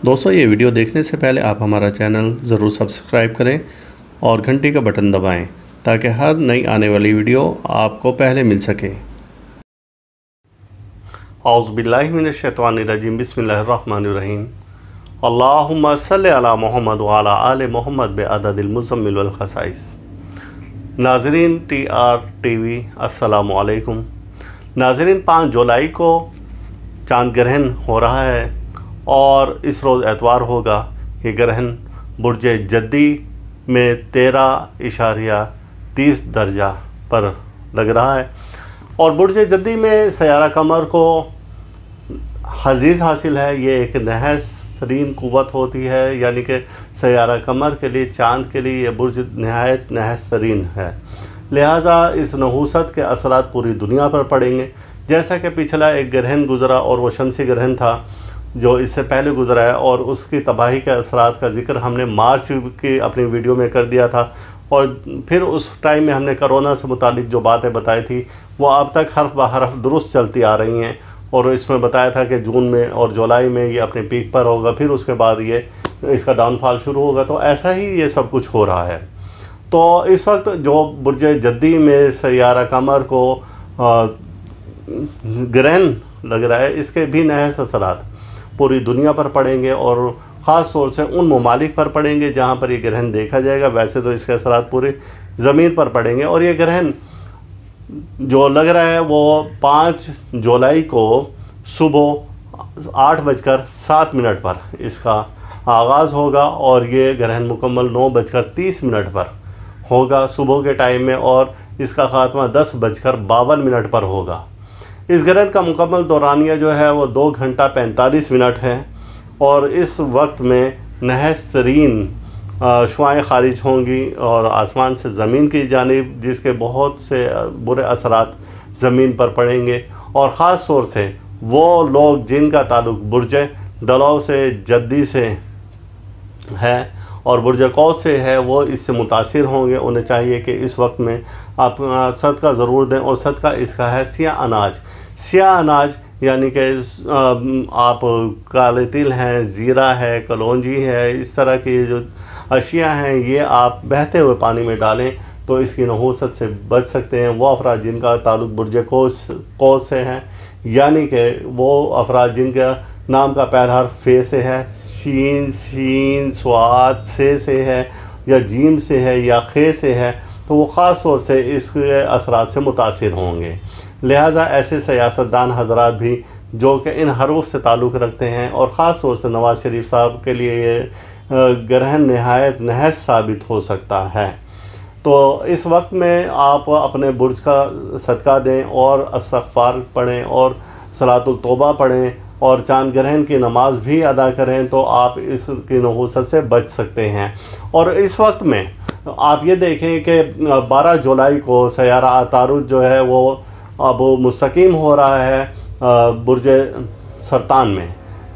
دوستو یہ ویڈیو دیکھنے سے پہلے آپ ہمارا چینل ضرور سبسکرائب کریں اور گھنٹی کا بٹن دبائیں تاکہ ہر نئی آنے والی ویڈیو آپ کو پہلے مل سکے۔ اعوذ باللہ من الشیطان الرجیم، بسم اللہ الرحمن الرحیم۔ اللہم صلی علی محمد وعلی آل محمد بعدد المزمل والخصائص۔ ناظرین ٹی آر ٹی وی السلام علیکم۔ ناظرین 5 جولائی کو چاند گرہن ہو رہا ہے اور اس روز اتوار ہوگا۔ یہ گرہن برج جدی میں 13.30 درجہ پر لگ رہا ہے، اور برج جدی میں سیارہ قمر کو حضیض حاصل ہے۔ یہ ایک نحس ترین قوت ہوتی ہے، یعنی کہ سیارہ قمر کے لیے، چاند کے لیے یہ برج نہایت نحس ترین ہے، لہٰذا اس نحوست کے اثرات پوری دنیا پر پڑیں گے۔ جیسا کہ پچھلا ایک گرہن گزرا اور وہ شمسی گرہن تھا جو اس سے پہلے گزرا ہے، اور اس کی تباہی کے اثرات کا ذکر ہم نے مارچ کی اپنی ویڈیو میں کر دیا تھا، اور پھر اس ٹائم میں ہم نے کرونا سے متعلق جو باتیں بتائی تھی وہ اب تک حرف بہ حرف درست چلتی آ رہی ہیں، اور اس میں بتایا تھا کہ جون میں اور جولائی میں یہ اپنے پیک پر ہوگا، پھر اس کے بعد یہ اس کا ڈاؤن فال شروع ہوگا۔ تو ایسا ہی یہ سب کچھ ہو رہا ہے۔ تو اس وقت جو برج جدی میں سیارہ قمر کو گرہن لگ رہا ہے، اس کے بھی نحس اثرات پوری دنیا پر پڑیں گے، اور خاص طور سے ان ممالک پر پڑیں گے جہاں پر یہ گرہن دیکھا جائے گا۔ ویسے تو اس کے اثرات پوری زمین پر پڑیں گے، اور یہ گرہن جو لگ رہا ہے وہ 5 جولائی کو صبح 8:07 پر اس کا آغاز ہوگا، اور یہ گرہن مکمل 9:30 پر ہوگا صبح کے ٹائم میں، اور اس کا خاتمہ 10:52 پر ہوگا۔ اس گرہن کا مکمل دورانیہ جو ہے وہ 2 گھنٹہ 45 منٹ ہے، اور اس وقت میں نحس ترین شعاعیں خارج ہوں گی اور آسمان سے زمین کی جانب، جس کے بہت سے برے اثرات زمین پر پڑیں گے، اور خاص طور سے وہ لوگ جن کا تعلق برج دلو سے، جدی سے ہے اور برج قوس سے ہے، وہ اس سے متاثر ہوں گے۔ انہیں چاہیے کہ اس وقت میں آپ صدقہ ضرور دیں، اور صدقہ اس کا ہے سیاہ اناج۔ سیاہ اناج یعنی کہ آپ کالے تل ہیں، زیرہ ہے، کلونجی ہے، اس طرح کی جو اشیاء ہیں یہ آپ بہتے ہوئے پانی میں ڈالیں تو اس کی نحوست سے بچ سکتے ہیں۔ وہ افراد جن کا تعلق برج قوس سے ہے، یعنی کہ وہ افراد جن کا نام کا پہلا حرف فے سے ہے، شین، سین، صاد، سے ہے، یا جیم سے ہے، یا خے سے ہے، تو وہ خاص طور سے اس کے اثرات سے متاثر ہوں گے۔ لہٰذا ایسے سیاستدان حضرات بھی جو کہ ان حروف سے تعلق رکھتے ہیں، اور خاص طور سے نواز شریف صاحب کے لیے یہ گرہن نہایت نحس ثابت ہو سکتا ہے، تو اس وقت میں آپ اپنے برج کا صدقہ دیں اور استغفار پڑھیں اور صلاۃ التوبہ پڑھیں اور چاند گرہن کی نماز بھی ادا کریں، تو آپ اس کی نحوست سے بچ سکتے ہیں۔ اور اس وقت میں آپ یہ دیکھیں کہ 12 جولائی کو سیارہ عطارد جو ہے وہ اب مستقیم ہو رہا ہے برج سرطان میں،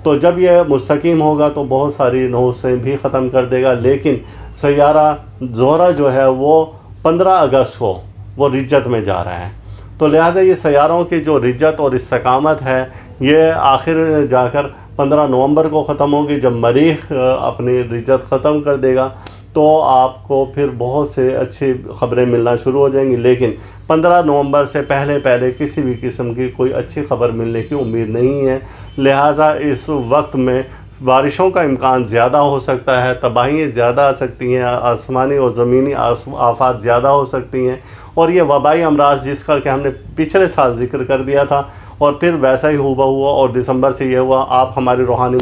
تو جب یہ مستقیم ہوگا تو بہت ساری نحوستیں بھی ختم کر دے گا، لیکن سیارہ زہرہ جو ہے وہ 15 اگست کو وہ رجت میں جا رہا ہے، تو لہذا یہ سیاروں کی جو رجت اور استقامت ہے یہ آخر جا کر 15 نومبر کو ختم ہوگی، جب مریخ اپنی رجت ختم کر دے گا تو آپ کو پھر بہت سے اچھی خبریں ملنا شروع ہو جائیں گی، لیکن 15 نومبر سے پہلے کسی بھی قسم کی کوئی اچھی خبر ملنے کی امید نہیں ہے۔ لہٰذا اس وقت میں بارشوں کا امکان زیادہ ہو سکتا ہے، تباہیاں زیادہ آ سکتی ہیں، آسمانی اور زمینی آفات زیادہ ہو سکتی ہیں، اور یہ وبائی امراض جس کا کہ ہم نے پچھلے سال ذکر کر دیا تھا، اور پھر ویسا ہی ہوا اور دسمبر سے یہ ہوا۔ آپ ہماری روحانی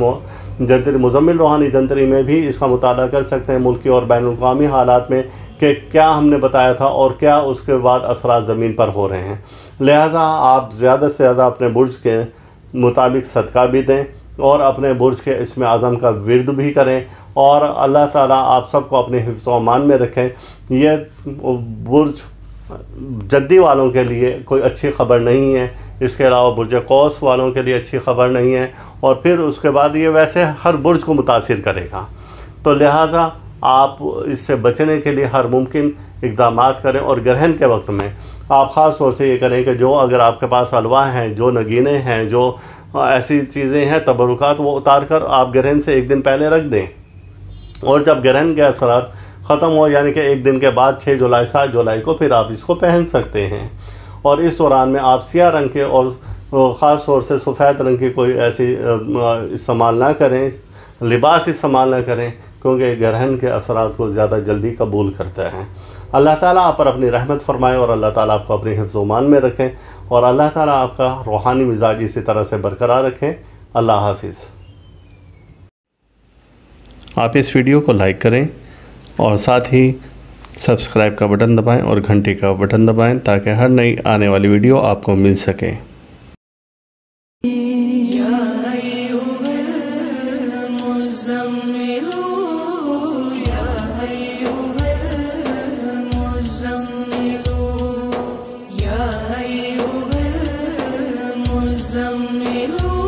جنتری مزمل روحانی جنتری میں بھی اس کا مطالعہ کر سکتے ہیں، ملکی اور بین الاقوامی حالات میں، کہ کیا ہم نے بتایا تھا اور کیا اس کے بعد اثرات زمین پر ہو رہے ہیں۔ لہٰذا آپ زیادہ سے زیادہ اپنے برج کے مطابق صدقہ بھی دیں، اور اپنے برج کے اسم اعظم کا ورد بھی کریں، اور اللہ تعالیٰ آپ سب کو اپنے حفظ و امان میں رکھیں۔ یہ برج جدی والوں کے لیے کوئی اچھی خبر نہیں ہے، اس کے علاوہ برج قوس والوں کے لیے اچھی خبر نہیں ہے، اور پھر اس کے بعد یہ ویسے ہر برج کو متاثر کرے گا، تو لہٰذا آپ اس سے بچنے کے لیے ہر ممکن اقدامات کریں، اور گرہن کے وقت میں آپ خاص طور سے یہ کریں کہ جو اگر آپ کے پاس حلوہ ہیں، جو نگینے ہیں، جو ایسی چیزیں ہیں تبرکات، وہ اتار کر آپ گرہن سے ایک دن پہلے رکھ دیں، اور جب گرہن کے اثرات ختم ہو، یعنی کہ ایک دن کے بعد 6 جولائی 7 جولائی کو پھر آپ اس کو پہن سکتے ہیں، اور اس دوران میں آپ سیاہ رنگ کے اور خاص طور سے سفید رنگ کی کوئی ایسی استعمال نہ کریں، لباس استعمال نہ کریں، کیونکہ گرہن کے اثرات کو زیادہ جلدی قبول کرتا ہے۔ اللہ تعالیٰ آپ پر اپنی رحمت فرمائے، اور اللہ تعالیٰ آپ کو اپنی حفظ و امان میں رکھیں، اور اللہ تعالیٰ آپ کا روحانی مزاج اسی طرح سے برقرار رکھیں۔ اللہ حافظ۔ آپ اس ویڈیو کو لائک کریں اور ساتھ ہی سبسکرائب کا بٹن دبائیں اور گھنٹی کا بٹن دبائیں تاکہ ہر نئی آنے والی ویڈیو آپ کو مل سکے۔ زملوا